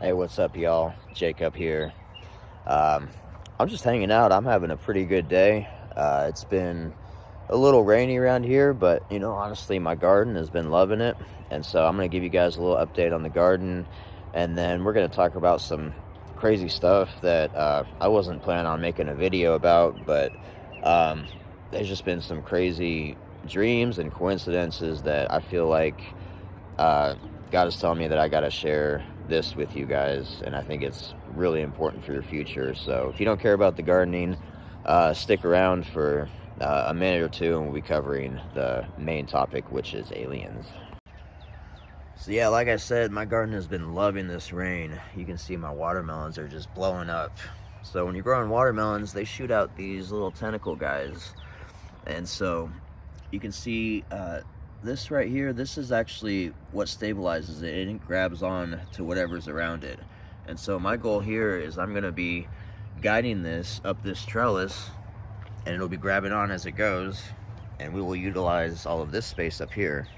Hey, what's up, y'all? Jacob here. Um, I'm just hanging out. I'm having a pretty good day. It's been a little rainy around here, but honestly, my garden has been loving it. And so I'm going to give you guys a little update on the garden, and then we're going to talk about some crazy stuff that I wasn't planning on making a video about, but um, there's just been some crazy dreams and coincidences that I feel like uh, God is telling me that I got to share this with you guys, and I think it's really important for your future. So if you don't care about the gardening, stick around for a minute or two, and we'll be covering the main topic, which is aliens. So yeah, like I said, my garden has been loving this rain. You can see my watermelons are just blowing up. So when you're growing watermelons, they shoot out these little tentacle guys. And so you can see this right here, this is actually what stabilizes it, and it grabs on to whatever's around it. And so my goal here is I'm going to be guiding this up this trellis, and it'll be grabbing on as it goes, and we will utilize all of this space up here.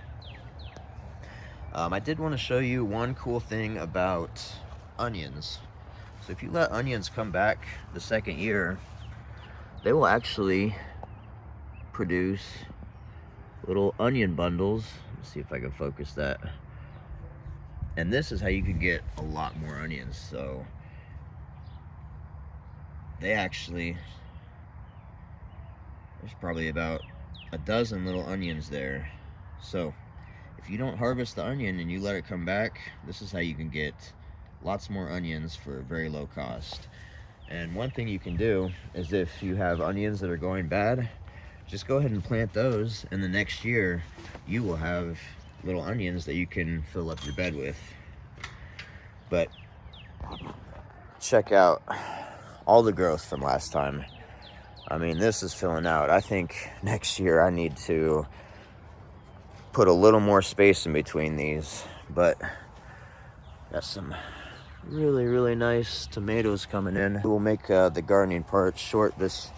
I did want to show you one cool thing about onions. So if you let onions come back the second year, they will actually produce little onion bundles. Let's see if I can focus that. And this is how you can get a lot more onions. So they actually, there's probably about a dozen little onions there. So if you don't harvest the onion and you let it come back, this is how you can get lots more onions for a very low cost. And one thing you can do is, if you have onions that are going bad, just go ahead and plant those, and the next year you will have little onions that you can fill up your bed with. But check out all the growth from last time. I mean, this is filling out. I think next year I need to put a little more space in between these, but got some really nice tomatoes coming in. We'll make the gardening part short this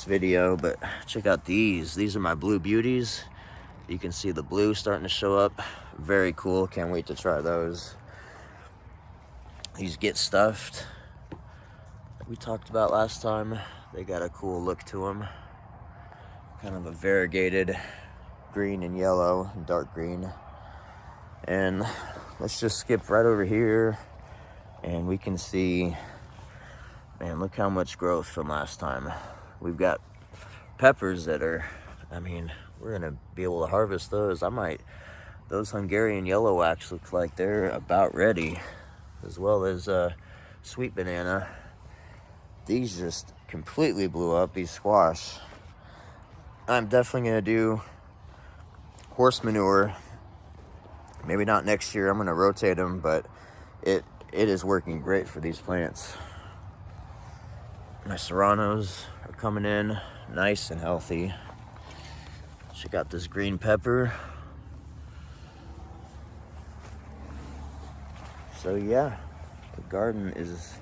video, but check out these. These are my blue beauties. You can see the blue starting to show up. Very cool. Can't wait to try those. These get stuffed that we talked about last time. They got a cool look to them. Kind of a variegated green and yellow, dark green. And let's just skip right over here, and we can see, man, look how much growth from last time. We've got peppers that are, I mean, we're gonna be able to harvest those. Those Hungarian yellow wax look like they're about ready, as well as sweet banana. These just completely blew up, these squash. I'm definitely gonna do horse manure. Maybe not next year, I'm gonna rotate them, but it is working great for these plants. My serranos are coming in nice and healthy. Check out this green pepper. So yeah, the garden is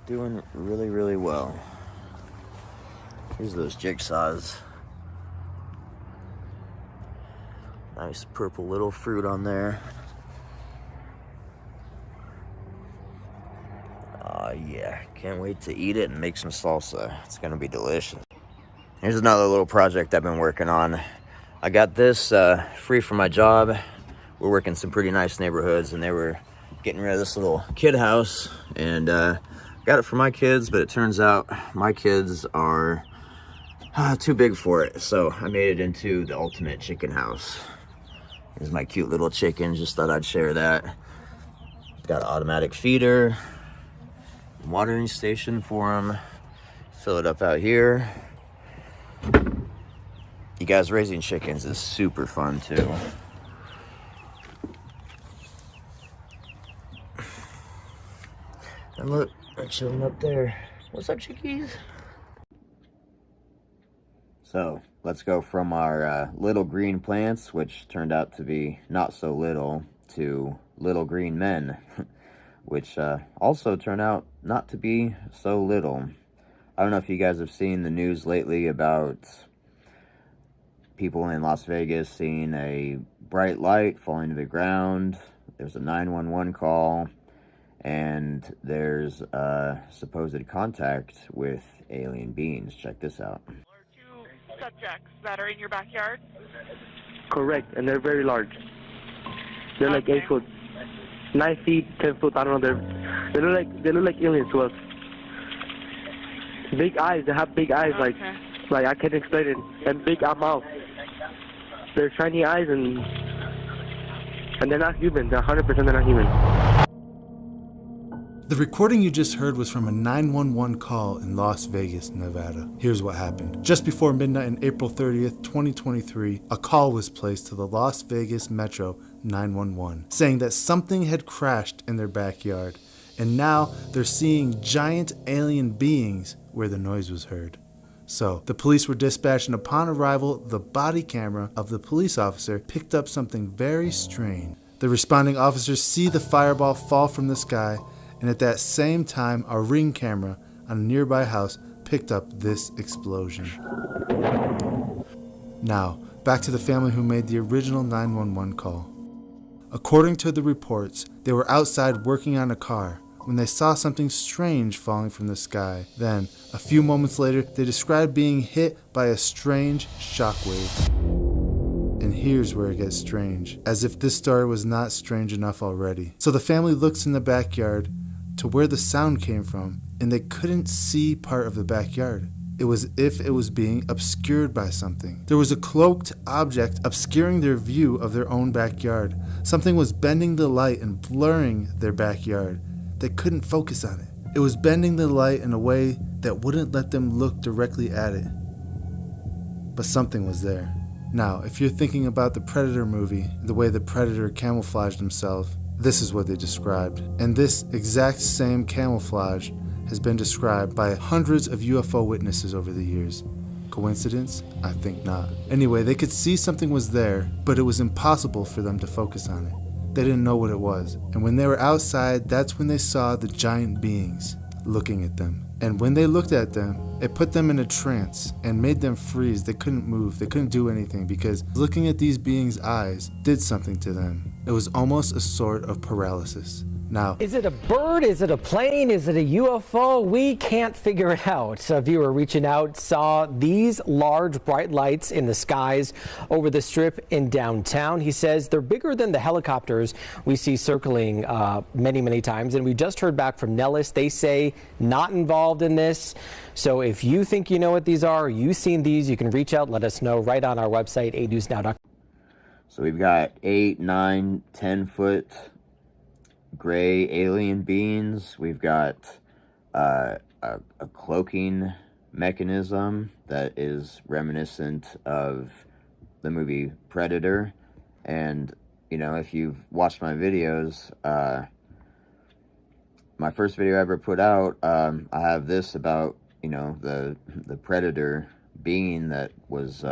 doing really well. Here's those jigsaws. Nice purple little fruit on there. Yeah, can't wait to eat it and make some salsa. It's gonna be delicious. Here's another little project I've been working on. I got this free from my job. We're working some pretty nice neighborhoods, and they were getting rid of this little kid house, and got it for my kids, but it turns out my kids are too big for it, so I made it into the ultimate chicken house. Here's my cute little chicken. Just thought I'd share that. Got an automatic feeder, watering station for them. Fill it up out here. You guys, raising chickens is super fun too. And look, they're chilling up there. What's up, chickies? So let's go from our little green plants, which turned out to be not so little, to little green men, which also turned out not to be so little. I don't know if you guys have seen the news lately about people in Las Vegas seeing a bright light falling to the ground. There's a 911 call, and there's supposed contact with alien beings. Check this out. Two subjects that are in your backyard? Correct, and they're very large. They're like Okay. 8 foot, 9 feet, 10 foot. I don't know. They look like aliens to us. Big eyes. They have big eyes, Okay. like I can't explain it. And big mouth. They're shiny eyes, and they're not human. They're 100% they're not human. The recording you just heard was from a 911 call in Las Vegas, Nevada. Here's what happened. Just before midnight on April 30th, 2023, a call was placed to the Las Vegas Metro 911 saying that something had crashed in their backyard, and now they're seeing giant alien beings where the noise was heard. So, the police were dispatched, and upon arrival, the body camera of the police officer picked up something very strange. The responding officers see the fireball fall from the sky, and at that same time, a ring camera on a nearby house picked up this explosion. Now, back to the family who made the original 911 call. According to the reports, they were outside working on a car when they saw something strange falling from the sky. Then, a few moments later, they described being hit by a strange shockwave. And here's where it gets strange, as if this story was not strange enough already. So the family looks in the backyard to where the sound came from, and they couldn't see part of the backyard. It was as if it was being obscured by something. There was a cloaked object obscuring their view of their own backyard. Something was bending the light and blurring their backyard. They couldn't focus on it. It was bending the light in a way that wouldn't let them look directly at it. But something was there. Now, if you're thinking about the Predator movie, the way the Predator camouflaged himself, this is what they described. And this exact same camouflage has been described by hundreds of UFO witnesses over the years. Coincidence? I think not. Anyway, they could see something was there, but it was impossible for them to focus on it. They didn't know what it was. And when they were outside, that's when they saw the giant beings looking at them. And when they looked at them, it put them in a trance and made them freeze. They couldn't move. They couldn't do anything because looking at these beings' eyes did something to them. It was almost a sort of paralysis. Now, is it a bird? Is it a plane? Is it a UFO? We can't figure it out. A viewer reaching out saw these large bright lights in the skies over the strip in downtown. He says they're bigger than the helicopters we see circling many times. And we just heard back from Nellis. They say not involved in this. So if you think you know what these are, or you've seen these, you can reach out, let us know right on our website, 8newsnow.com. So we've got 8, 9, 10 foot gray alien beings. We've got a cloaking mechanism that is reminiscent of the movie Predator. And, you know, if you've watched my videos, my first video I ever put out, I have this about, you know, the Predator being that was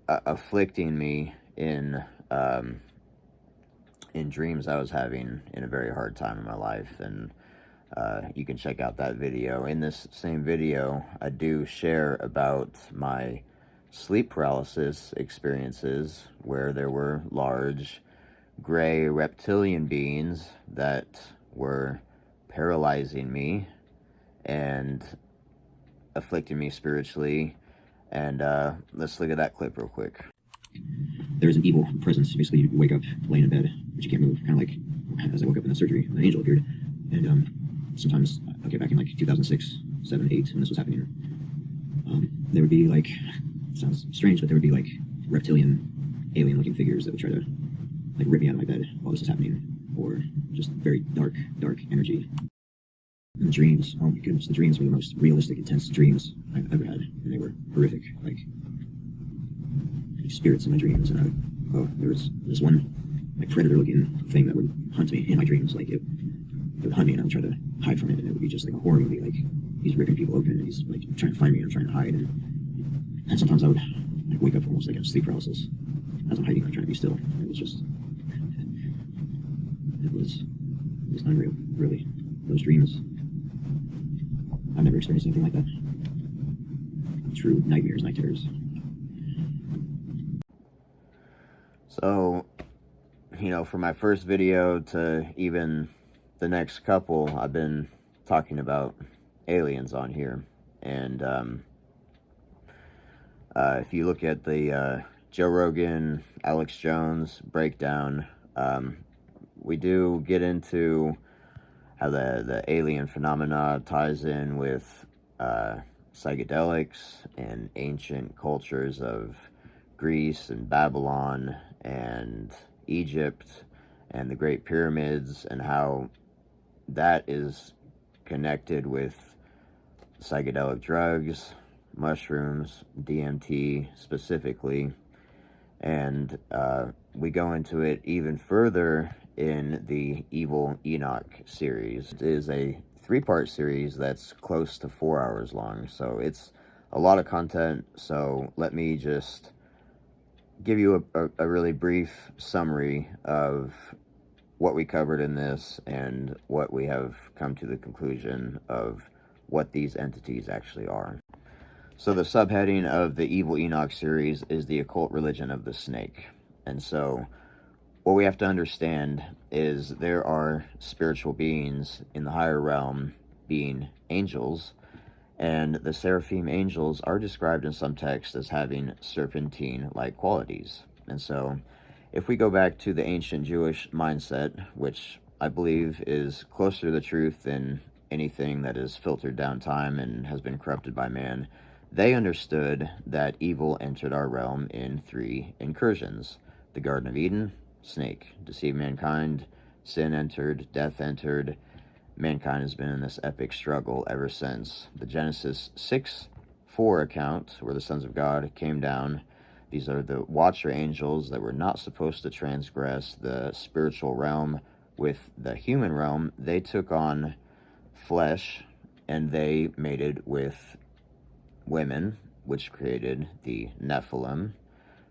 afflicting me in dreams I was having in a very hard time in my life. And you can check out that video. In this same video, I do share about my sleep paralysis experiences where there were large gray reptilian beings that were paralyzing me and afflicting me spiritually. And let's look at that clip real quick. There's an evil presence. Basically, you wake up laying in bed, but you can't move. Kind of like as I woke up in the surgery, an angel appeared. And sometimes, okay, back in like 2006, 7, 8, when this was happening, there would be like, sounds strange, but there would be like reptilian, alien-looking figures that would try to like rip me out of my bed while this is happening, or just very dark energy. And the dreams, oh my goodness, the dreams were the most realistic, intense dreams I've ever had, and they were horrific. Like spirits in my dreams, and there was this one like predator-looking thing that would hunt me in my dreams. Like it would hunt me, and I would try to hide from it, and it would be just like a horror movie. Like he's ripping people open, and he's like trying to find me, and I'm trying to hide. And sometimes I would like wake up almost like a sleep paralysis as I'm hiding, like trying to be still. It was just, it was unreal, really. Those dreams, I've never experienced anything like that. True nightmares, night terrors. So, you know, for my first video to even the next couple, I've been talking about aliens on here. And if you look at the Joe Rogan, Alex Jones breakdown, we do get into how the alien phenomena ties in with psychedelics and ancient cultures of Greece and Babylon and Egypt and the Great Pyramids, and how that is connected with psychedelic drugs, mushrooms, DMT specifically. And we go into it even further in the Evil Enoch series. It is a 3-part series that's close to 4 hours long, so it's a lot of content. So let me just give you a really brief summary of what we covered in this and what we have come to the conclusion of what these entities actually are. So the subheading of the Evil Enoch series is the occult religion of the snake. And so what we have to understand is there are spiritual beings in the higher realm, being angels, and the seraphim angels are described in some texts as having serpentine-like qualities. And so if we go back to the ancient Jewish mindset, which I believe is closer to the truth than anything that is filtered down time and has been corrupted by man, they understood that evil entered our realm in 3 incursions. The Garden of Eden, snake, deceived mankind, sin entered, death entered. Mankind has been in this epic struggle ever since. The Genesis 6:4 account, where the sons of God came down. These are the watcher angels that were not supposed to transgress the spiritual realm with the human realm. They took on flesh and they mated with women, which created the Nephilim,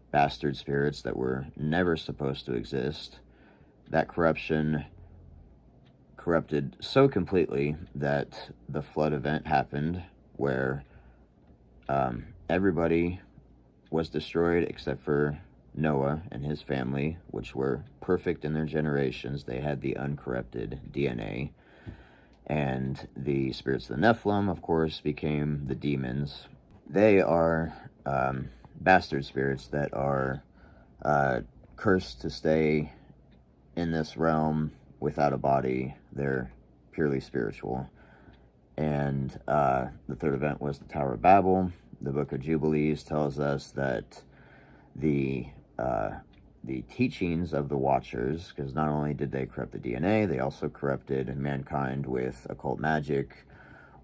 bastard spirits that were never supposed to exist. That corruption corrupted so completely that the flood event happened, where everybody was destroyed except for Noah and his family, which were perfect in their generations. They had the uncorrupted DNA. And the spirits of the Nephilim, of course, became the demons. They are bastard spirits that are cursed to stay in this realm without a body. They're purely spiritual. And the third event was the Tower of Babel. The Book of Jubilees tells us that the teachings of the Watchers, because not only did they corrupt the DNA, they also corrupted mankind with occult magic,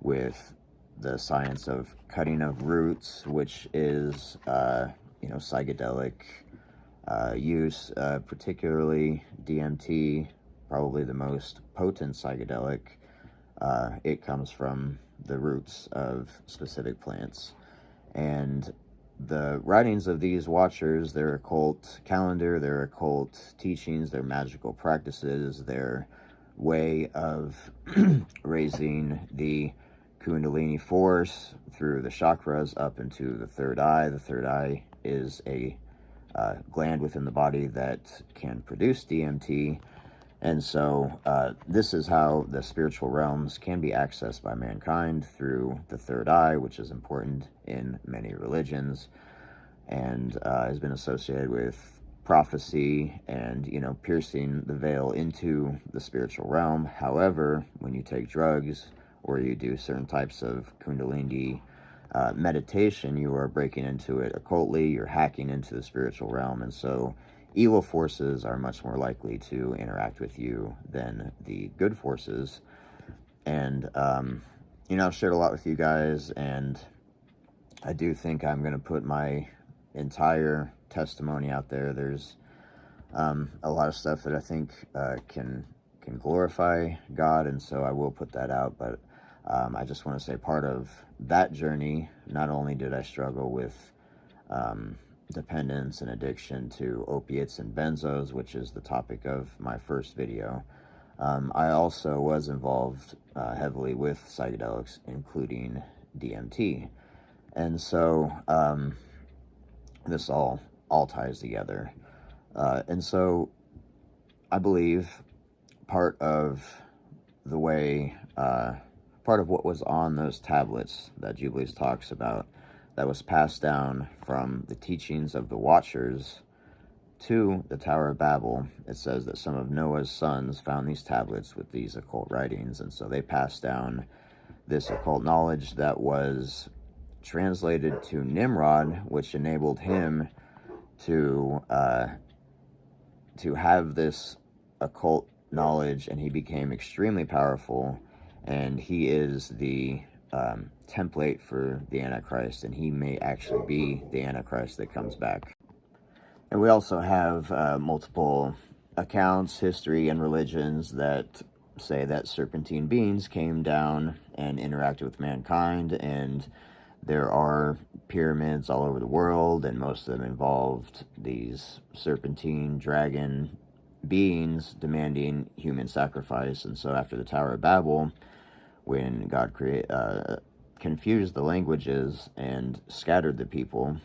with the science of cutting of roots, which is, psychedelic use, particularly DMT, probably the most potent psychedelic. It comes from the roots of specific plants. And the writings of these Watchers, their occult calendar, their occult teachings, their magical practices, their way of raising the Kundalini force through the chakras up into the third eye. The third eye is a gland within the body that can produce DMT. And so this is how the spiritual realms can be accessed by mankind, through the third eye, which is important in many religions, and has been associated with prophecy and, piercing the veil into the spiritual realm. However, when you take drugs or you do certain types of Kundalini meditation, you are breaking into it occultly, you're hacking into the spiritual realm, and so evil forces are much more likely to interact with you than the good forces. And, I've shared a lot with you guys, and I do think I'm going to put my entire testimony out there. There's a lot of stuff that I think can glorify God, and so I will put that out. But I just want to say, part of that journey, not only did I struggle with dependence and addiction to opiates and benzos, which is the topic of my first video, I also was involved heavily with psychedelics, including DMT. And so this all ties together. And so I believe part of the way part of what was on those tablets that Jubilees talks about that was passed down from the teachings of the Watchers to the Tower of Babel. It says that some of Noah's sons found these tablets with these occult writings, and so they passed down this occult knowledge that was translated to Nimrod, which enabled him to have this occult knowledge, and he became extremely powerful, and he is the template for the Antichrist, and he may actually be the Antichrist that comes back. And we also have multiple accounts, history, and religions that say that serpentine beings came down and interacted with mankind, and there are pyramids all over the world, and most of them involved these serpentine dragon beings demanding human sacrifice. And so after the Tower of Babel, when God confused the languages and scattered the people,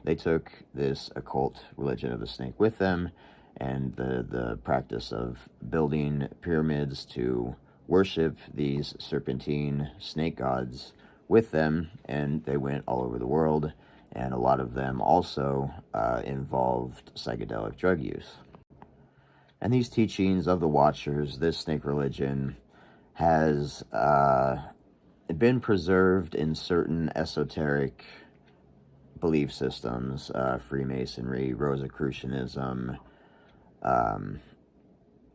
they took this occult religion of the snake with them, and the practice of building pyramids to worship these serpentine snake gods with them, and they went all over the world, and a lot of them also involved psychedelic drug use. And these teachings of the Watchers, this snake religion, has been preserved in certain esoteric belief systems, Freemasonry, Rosicrucianism,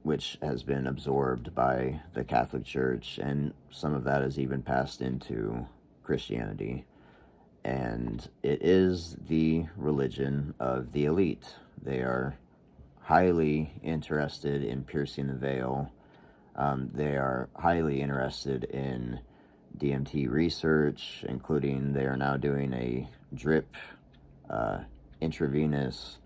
which has been absorbed by the Catholic Church, and some of that has even passed into Christianity. And it is the religion of the elite. They are highly interested in piercing the veil. They are highly interested in DMT research, including they are now doing a drip intravenous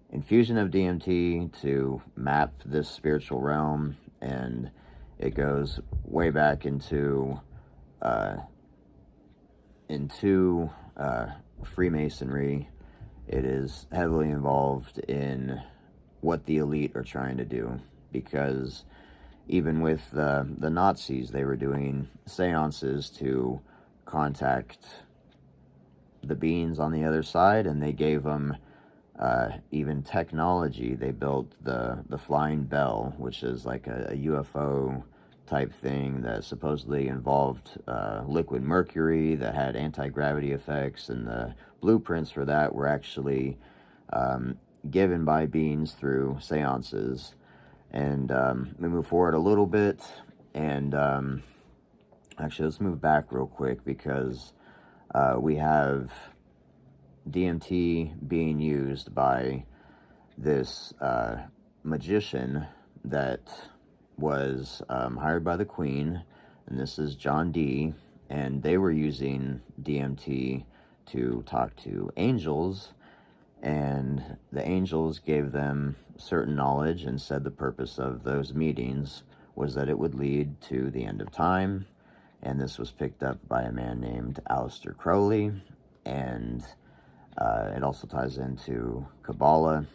infusion of DMT to map this spiritual realm, and it goes way back into Freemasonry. It is heavily involved in what the elite are trying to do, because even with the Nazis, they were doing seances to contact the beings on the other side, and they gave them even technology. They built the Flying Bell, which is like a UFO type thing that supposedly involved liquid mercury that had anti-gravity effects, and the blueprints for that were actually given by beings through seances. And we move forward a little bit, and actually let's move back real quick, because we have DMT being used by this magician that was hired by the Queen, and this is John Dee, and they were using DMT to talk to angels, and the angels gave them certain knowledge and said the purpose of those meetings was that it would lead to the end of time. And this was picked up by a man named Aleister Crowley, and it also ties into Kabbalah.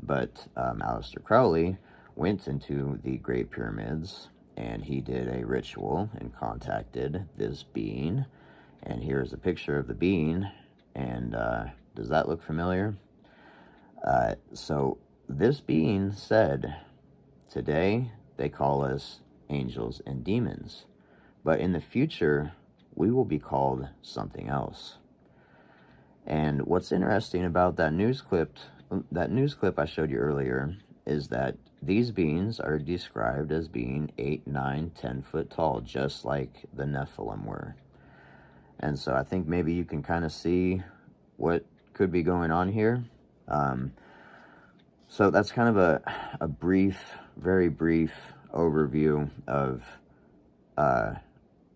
But Aleister Crowley went into the Great Pyramids, and he did a ritual and contacted this being. And here's a picture of the being, and does that look familiar? So this being said, today they call us angels and demons, but in the future we will be called something else. And what's interesting about that news clip I showed you earlier is that these beings are described as being 8, 9, 10 foot tall, just like the Nephilim were. And so I think maybe you can kind of see what could be going on here. So that's kind of a brief, very brief overview of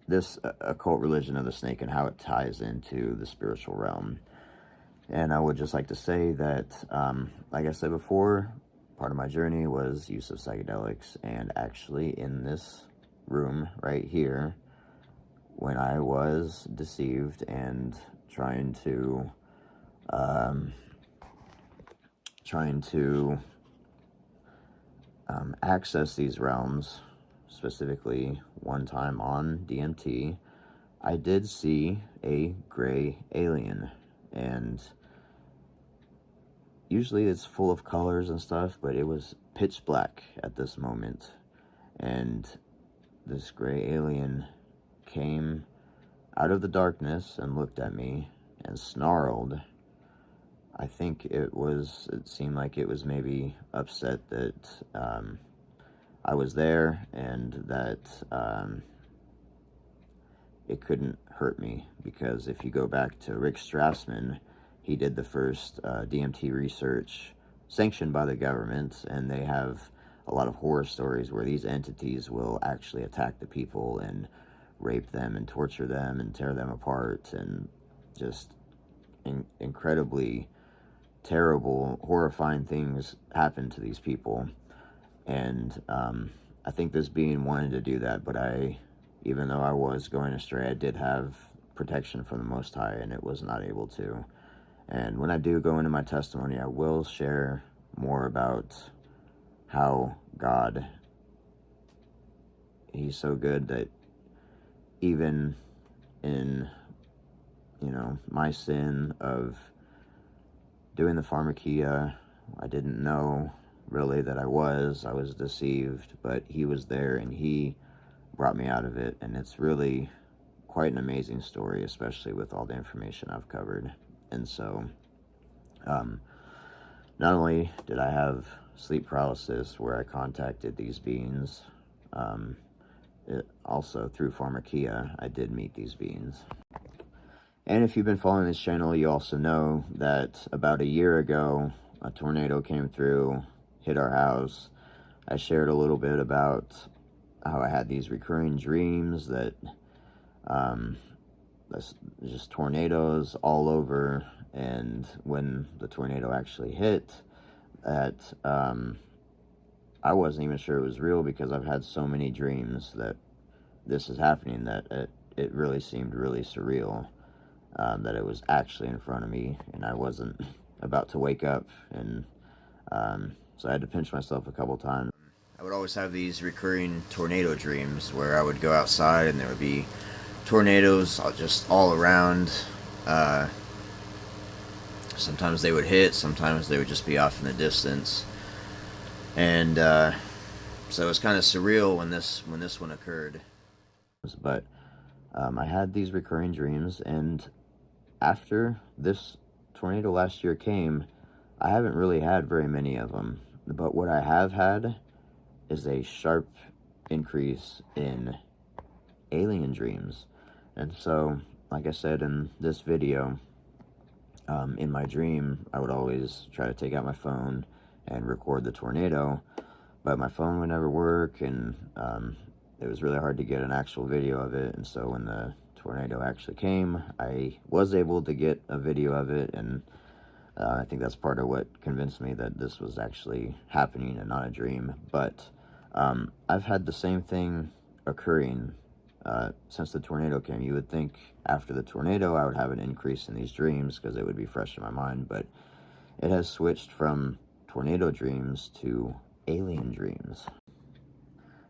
this occult religion of the snake and how it ties into the spiritual realm. And I would just like to say that, like I said before, part of my journey was use of psychedelics, and actually in this room right here, when I was deceived and trying to access these realms specifically one time on DMT, I did see a gray alien, and usually it's full of colors and stuff, but it was pitch black at this moment, and this gray alien came out of the darkness and looked at me and snarled. I think it seemed like it was maybe upset that I was there and that it couldn't hurt me, because if you go back to Rick Strassman, he did the first DMT research sanctioned by the government, and they have a lot of horror stories where these entities will actually attack the people and rape them and torture them and tear them apart, and just incredibly terrible, horrifying things happen to these people. And I think this being wanted to do that, but even though I was going astray, I did have protection from the Most High, and it was not able to. And when I do go into my testimony, I will share more about how God, he's so good that even in, my sin of doing the pharmakia, I didn't know really that I was deceived, but he was there and he brought me out of it. And it's really quite an amazing story, especially with all the information I've covered. And so, not only did I have sleep paralysis where I contacted these beings, also through pharmakia, I did meet these beings. And if you've been following this channel, you also know that about a year ago, a tornado came through, hit our house. I shared a little bit about how I had these recurring dreams that just tornadoes all over, and when the tornado actually hit, that I wasn't even sure it was real, because I've had so many dreams that this is happening that it really seemed really surreal, that it was actually in front of me and I wasn't about to wake up. And so I had to pinch myself a couple times. I would always have these recurring tornado dreams where I would go outside and there would be tornadoes just all around. Sometimes they would hit, sometimes they would just be off in the distance. And so it was kind of surreal when this one occurred. But I had these recurring dreams, and after this tornado last year came, I haven't really had very many of them. But what I have had is a sharp increase in alien dreams. And so, like I said in this video, in my dream, I would always try to take out my phone and record the tornado, but my phone would never work, and it was really hard to get an actual video of it. And so when the tornado actually came, I was able to get a video of it, and I think that's part of what convinced me that this was actually happening and not a dream. But I've had the same thing occurring since the tornado came. You would think after the tornado I would have an increase in these dreams because it would be fresh in my mind, but it has switched from tornado dreams to alien dreams.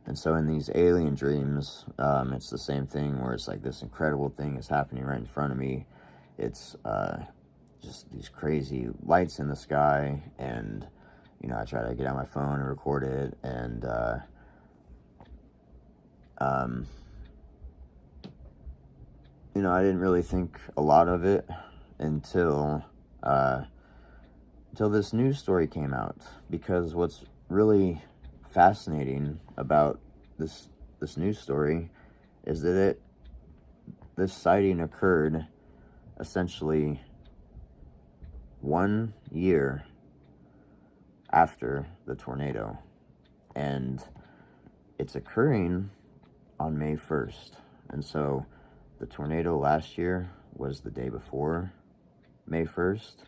And so in these alien dreams, it's the same thing where it's like this incredible thing is happening right in front of me. It's just these crazy lights in the sky, and I try to get out my phone and record it, and I didn't really think a lot of it until this news story came out. Because what's really fascinating about this news story is that this sighting occurred essentially 1 year after the tornado, and it's occurring on May 1st. And so the tornado last year was the day before May 1st,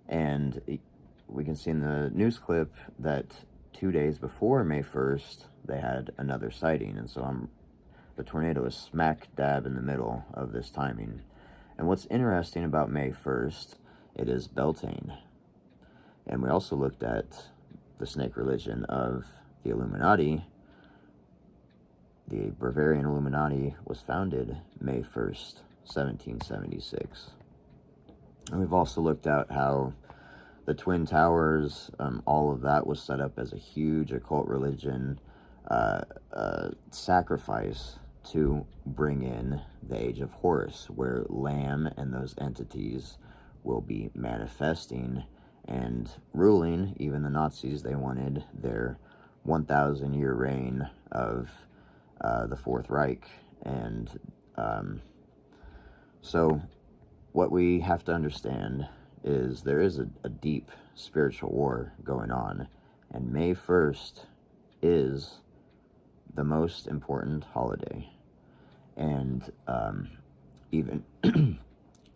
and we can see in the news clip that 2 days before May 1st, they had another sighting. And so the tornado is smack dab in the middle of this timing. And what's interesting about May 1st, it is Beltane. And we also looked at the snake religion of the Illuminati, the Bavarian Illuminati was founded May 1st, 1776. And we've also looked at how the Twin Towers, all of that was set up as a huge occult religion sacrifice to bring in the Age of Horus, where Lamb and those entities will be manifesting and ruling. Even the Nazis, they wanted their 1,000-year reign of the Fourth Reich. And so what we have to understand is there is a deep spiritual war going on, and May 1st is the most important holiday. And even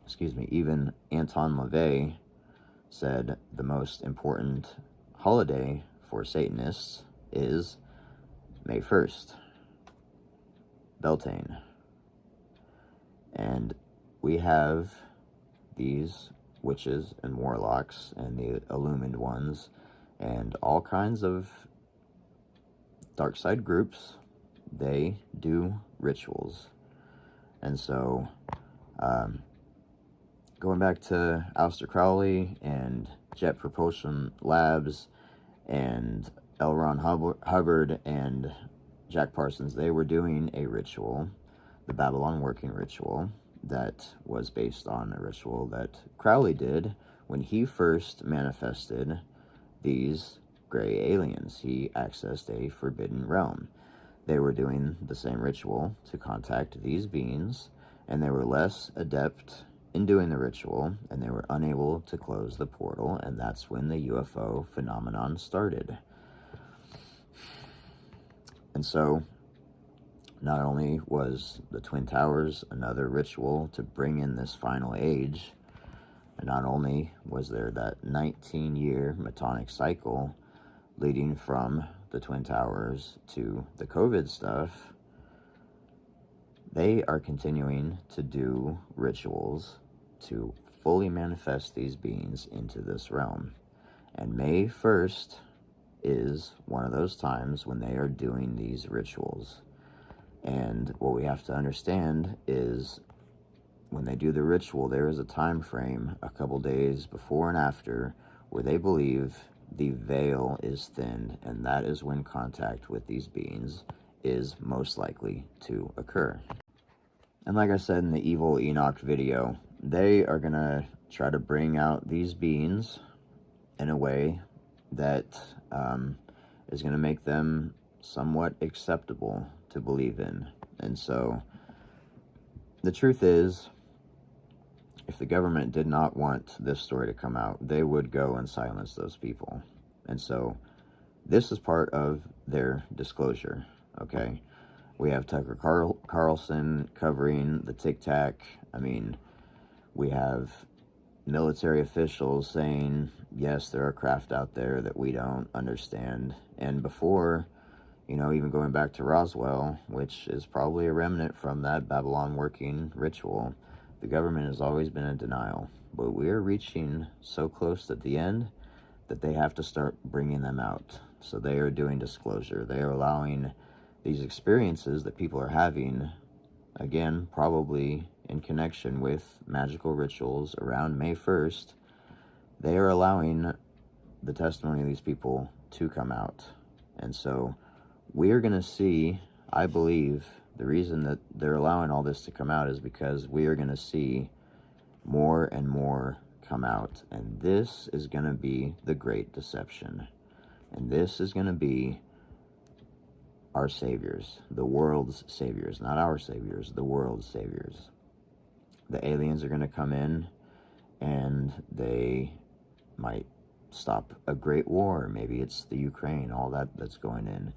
excuse me, even Anton LaVey said the most important holiday for Satanists is May 1st, Beltane. And we have these witches and warlocks and the illumined ones and all kinds of dark side groups. They do rituals. And so going back to Aleister Crowley and Jet Propulsion Labs and L. Ron Hubbard and Jack Parsons, they were doing a ritual, the Babylon Working Ritual, that was based on a ritual that Crowley did when he first manifested these gray aliens. He accessed a forbidden realm. They were doing the same ritual to contact these beings, and they were less adept in doing the ritual, and they were unable to close the portal, and that's when the UFO phenomenon started. And so not only was the Twin Towers another ritual to bring in this final age, and not only was there that 19-year Metonic cycle leading from the Twin Towers to the COVID stuff, they are continuing to do rituals to fully manifest these beings into this realm. And May 1st is one of those times when they are doing these rituals. And what we have to understand is when they do the ritual, there is a time frame, a couple days before and after, where they believe the veil is thinned, and that is when contact with these beings is most likely to occur. And like I said in the Evil Enoch video, they are going to try to bring out these beings in a way that is going to make them somewhat acceptable to believe in. And so the truth is, if the government did not want this story to come out, they would go and silence those people. And so this is part of their disclosure, okay? We have Tucker Carlson covering the Tic Tac. I mean, we have military officials saying, yes, there are craft out there that we don't understand. And before, you know, even going back to Roswell, which is probably a remnant from that Babylon Working Ritual, the government has always been in denial. But we are reaching so close at the end that they have to start bringing them out. So they are doing disclosure. They are allowing these experiences that people are having, again, probably in connection with magical rituals around May 1st, they are allowing the testimony of these people to come out. And so we are going to see, I believe, the reason that they're allowing all this to come out is because we are going to see more and more come out. And this is going to be the great deception. And this is going to be our saviors, the world's saviors, not our saviors, the world's saviors. The aliens are going to come in and they might stop a great war. Maybe it's the Ukraine, all that's going in.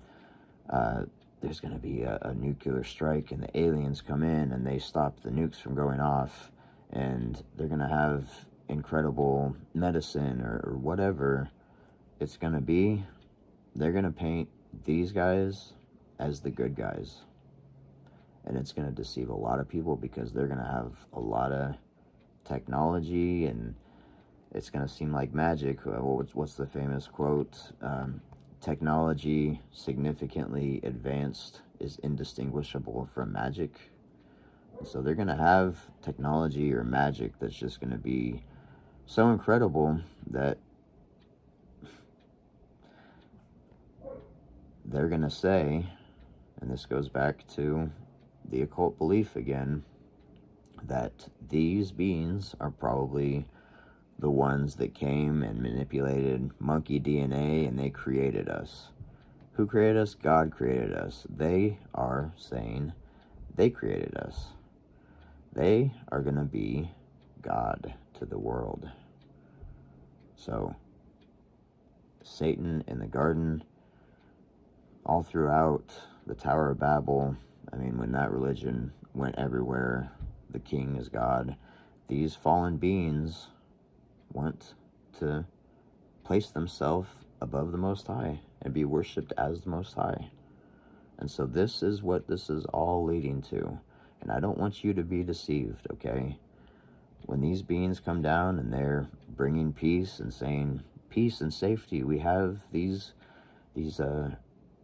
There's going to be a nuclear strike and the aliens come in and they stop the nukes from going off, and they're going to have incredible medicine or whatever it's going to be. They're going to paint these guys as the good guys, and it's going to deceive a lot of people because they're going to have a lot of technology and it's going to seem like magic. What's the famous quote? technology significantly advanced is indistinguishable from magic. So they're going to have technology or magic that's just going to be so incredible that they're going to say, and this goes back to the occult belief again, that these beings are probably the ones that came and manipulated monkey DNA and they created us. Who created us? God created us. They are saying they created us. They are going to be God to the world. So, Satan in the garden, all throughout the Tower of Babel, I mean, when that religion went everywhere, the king is God, these fallen beings want to place themselves above the Most High and be worshipped as the Most High. And so this is what this is all leading to. And I don't want you to be deceived, okay? When these beings come down and they're bringing peace and saying, peace and safety, we have these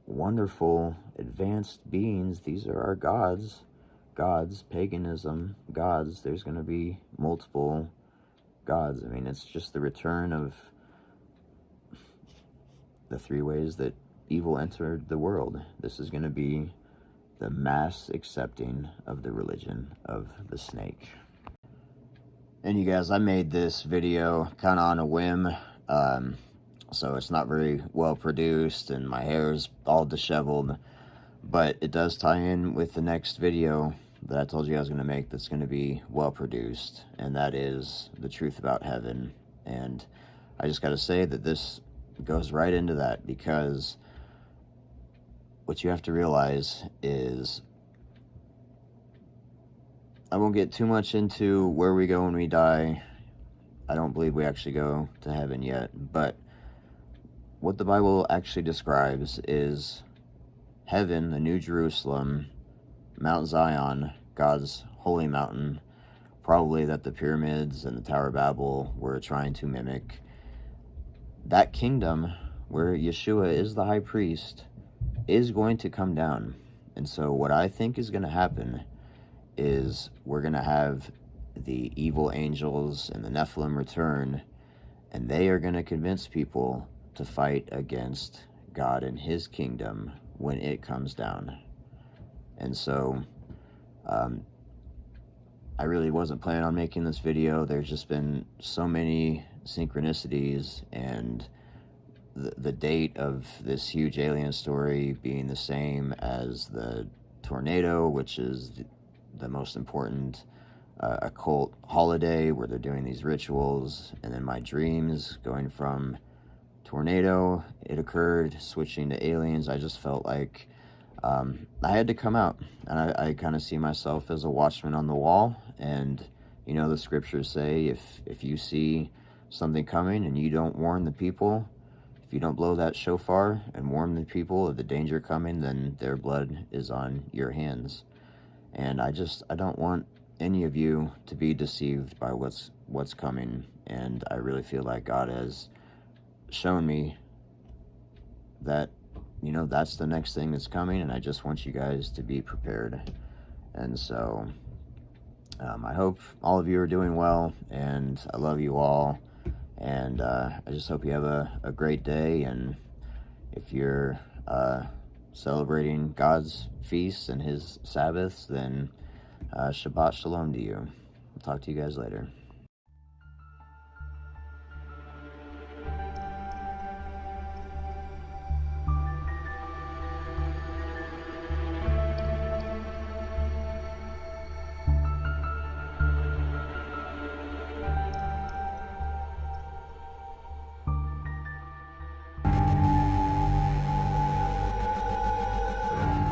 wonderful advanced beings, these are our gods, paganism, gods, there's going to be multiple gods. I mean, it's just the return of the three ways that evil entered the world. This is going to be the mass accepting of the religion of the snake. And you guys, I made this video kind of on a whim, so it's not very well produced and my hair is all disheveled, but it does tie in with the next video that I told you I was going to make that's going to be well produced, and that is the truth about heaven. And I just got to say that this goes right into that, because what you have to realize is, I won't get too much into where we go when we die. I don't believe we actually go to heaven yet, but what the Bible actually describes is heaven, the New Jerusalem, Mount Zion, God's holy mountain, probably that the pyramids and the Tower of Babel were trying to mimic. That kingdom where Yeshua is the high priest is going to come down. And so what I think is going to happen is we're going to have the evil angels and the Nephilim return, and they are going to convince people to fight against God and his kingdom when it comes down. And so I really wasn't planning on making this video. There's just been so many synchronicities, and the date of this huge alien story being the same as the tornado, which is the most important occult holiday where they're doing these rituals, and then my dreams going from tornado, it occurred, switching to aliens. I just felt like I had to come out, and I kind of see myself as a watchman on the wall. And you know, the scriptures say if you see something coming and you don't warn the people, if you don't blow that shofar and warn the people of the danger coming, then their blood is on your hands. And I don't want any of you to be deceived by what's coming. And I really feel like God has shown me that, you know, that's the next thing that's coming, and I just want you guys to be prepared. And so I hope all of you are doing well, and I love you all, and I just hope you have a great day. And if you're celebrating God's feasts and his Sabbaths, then Shabbat Shalom to you. I'll talk to you guys later.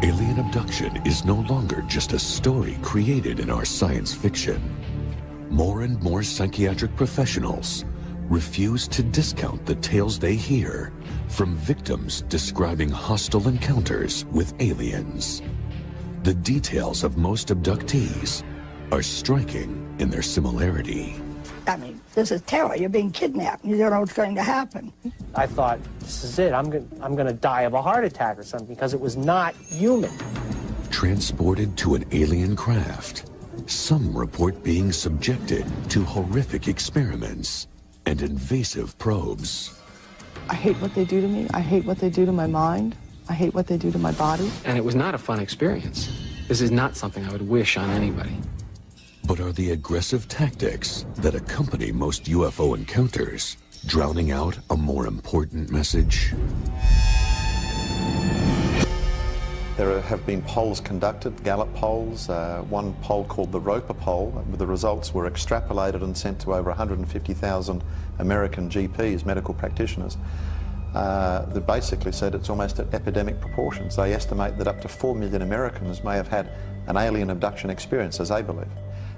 Alien abduction is no longer just a story created in our science fiction. More and more psychiatric professionals refuse to discount the tales they hear from victims describing hostile encounters with aliens. The details of most abductees are striking in their similarity. I mean, this is terror. You're being kidnapped. You don't know what's going to happen. I thought, this is it. I'm gonna die of a heart attack or something because it was not human. Transported to an alien craft, some report being subjected to horrific experiments and invasive probes. I hate what they do to me. I hate what they do to my mind. I hate what they do to my body. And it was not a fun experience. This is not something I would wish on anybody. But are the aggressive tactics that accompany most UFO encounters drowning out a more important message? There have been polls conducted, Gallup polls, one poll called the Roper poll. The results were extrapolated and sent to over 150,000 American GPs, medical practitioners. That basically said it's almost at epidemic proportions. They estimate that up to 4 million Americans may have had an alien abduction experience, as they believe.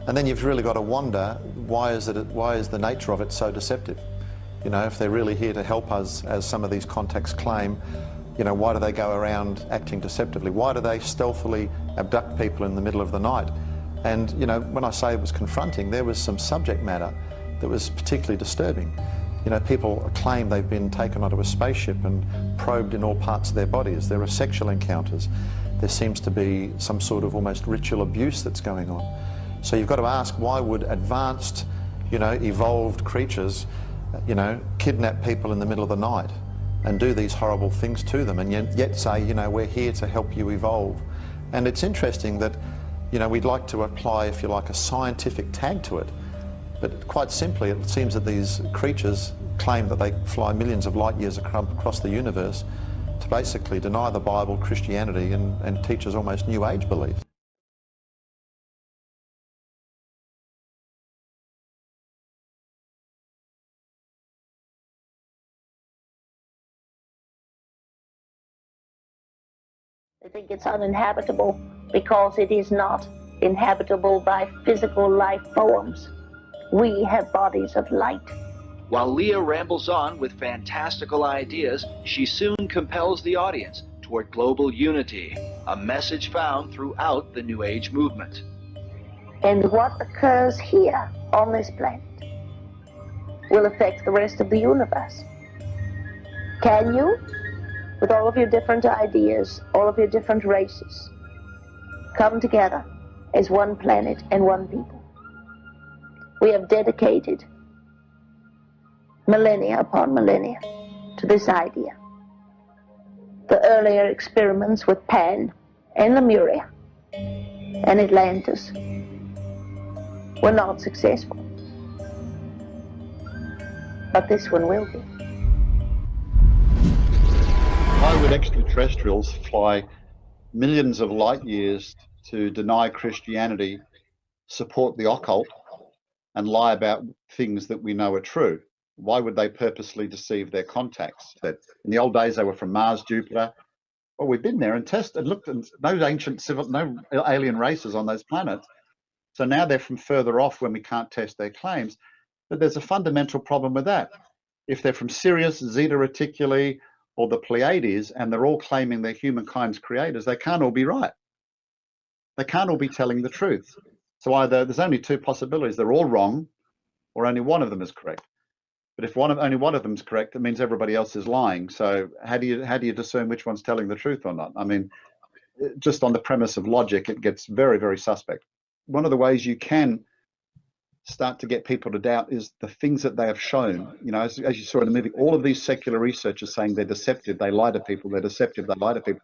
And then you've really got to wonder, why is the nature of it so deceptive? You know, if they're really here to help us, as some of these contacts claim, you know, why do they go around acting deceptively? Why do they stealthily abduct people in the middle of the night? And, you know, when I say it was confronting, there was some subject matter that was particularly disturbing. You know, people claim they've been taken onto a spaceship and probed in all parts of their bodies. There are sexual encounters. There seems to be some sort of almost ritual abuse that's going on. So you've got to ask, why would advanced, you know, evolved creatures, you know, kidnap people in the middle of the night and do these horrible things to them, and yet say, you know, we're here to help you evolve? And it's interesting that, you know, we'd like to apply, if you like, a scientific tag to it. But quite simply, it seems that these creatures claim that they fly millions of light years across the universe to basically deny the Bible, Christianity, and teach us almost New Age beliefs. They think it's uninhabitable because it is not inhabitable by physical life forms. We have bodies of light. While Leah rambles on with fantastical ideas, she soon compels the audience toward global unity, a message found throughout the New Age movement. And what occurs here on this planet will affect the rest of the universe. Can you, with all of your different ideas, all of your different races, come together as one planet and one people? We have dedicated millennia upon millennia to this idea. The earlier experiments with Pan and Lemuria and Atlantis were not successful. But this one will be. Why would extraterrestrials fly millions of light years to deny Christianity, support the occult, and lie about things that we know are true? Why would they purposely deceive their contacts? That in the old days they were from Mars, Jupiter. Well, we've been there and tested and looked, and no alien races on those planets. So now they're from further off when we can't test their claims. But there's a fundamental problem with that. If they're from Sirius, Zeta Reticuli, or the Pleiades, and they're all claiming they're humankind's creators, they can't all be right. They can't all be telling the truth. So either there's only two possibilities: they're all wrong, or only one of them is correct. But if only one of them is correct, it means everybody else is lying. So how do you discern which one's telling the truth or not? I mean, just on the premise of logic, it gets very, very suspect. One of the ways you can start to get people to doubt is the things that they have shown. You know, as you saw in the movie, all of these secular researchers saying they're deceptive, they lie to people, they're deceptive, they lie to people.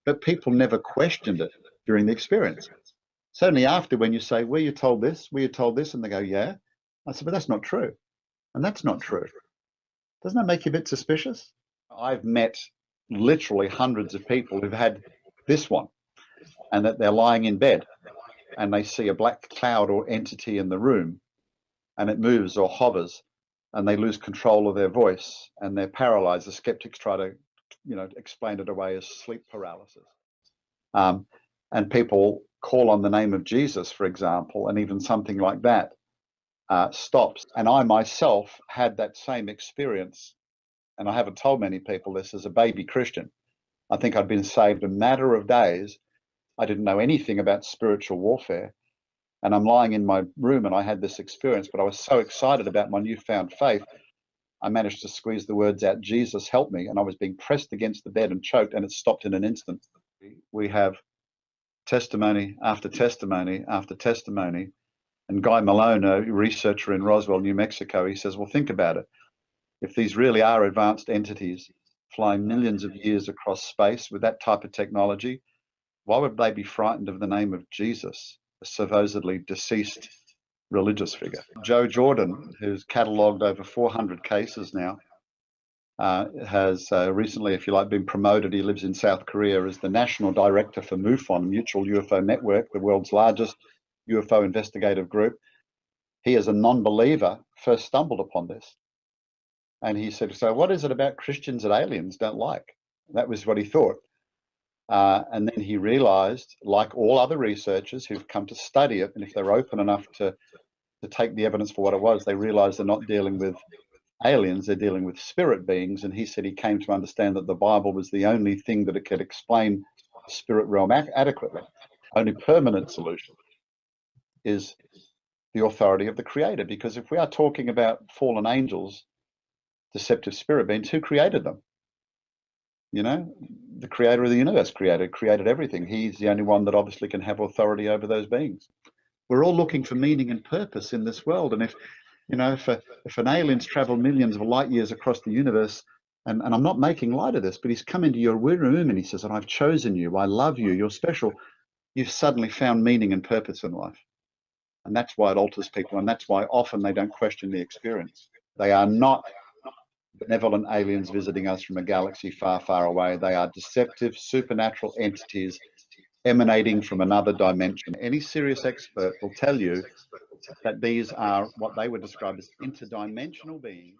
But people never questioned it during the experience. Certainly after, when you say, were you told this? Were you told this? And they go, yeah. I said, but that's not true. And that's not true. Doesn't that make you a bit suspicious? I've met literally hundreds of people who've had this one, and that they're lying in bed and they see a black cloud or entity in the room, and it moves or hovers, and they lose control of their voice and they're paralyzed. The skeptics try to, explain it away as sleep paralysis. And people call on the name of Jesus, for example, and even something like that stops. And I myself had that same experience, and I haven't told many people this, as a baby Christian. I think I'd been saved a matter of days. I didn't know anything about spiritual warfare. And I'm lying in my room and I had this experience, but I was so excited about my newfound faith, I managed to squeeze the words out, Jesus help me, and I was being pressed against the bed and choked, and it stopped in an instant. We have testimony after testimony after testimony. And Guy Malone, a researcher in Roswell, New Mexico, he says, well, think about it. If these really are advanced entities flying millions of years across space with that type of technology, why would they be frightened of the name of Jesus, a supposedly deceased religious figure? Joe Jordan, who's catalogued over 400 cases now, has recently, if you like, been promoted. He lives in South Korea as the national director for MUFON, Mutual UFO Network, the world's largest UFO investigative group. He, as a non-believer, first stumbled upon this. And he said, so what is it about Christians that aliens don't like? That was what he thought. And then he realized, like all other researchers who've come to study it, and if they're open enough to take the evidence for what it was, they realize they're not dealing with aliens, they're dealing with spirit beings. And he said he came to understand that the Bible was the only thing that it could explain the spirit realm adequately. Only permanent solution is the authority of the Creator. Because if we are talking about fallen angels, deceptive spirit beings, who created them? You know, the Creator of the universe created everything. He's the only one that obviously can have authority over those beings. We're all looking for meaning and purpose in this world. And if, you know, if an alien's traveled millions of light years across the universe, and I'm not making light of this, but he's come into your room and he says, and I've chosen you, I love you, you're special, you've suddenly found meaning and purpose in life. And that's why it alters people, and that's why often they don't question the experience. They are not benevolent aliens visiting us from a galaxy far, far away. They are deceptive, supernatural entities emanating from another dimension. Any serious expert will tell you that these are what they would describe as interdimensional beings.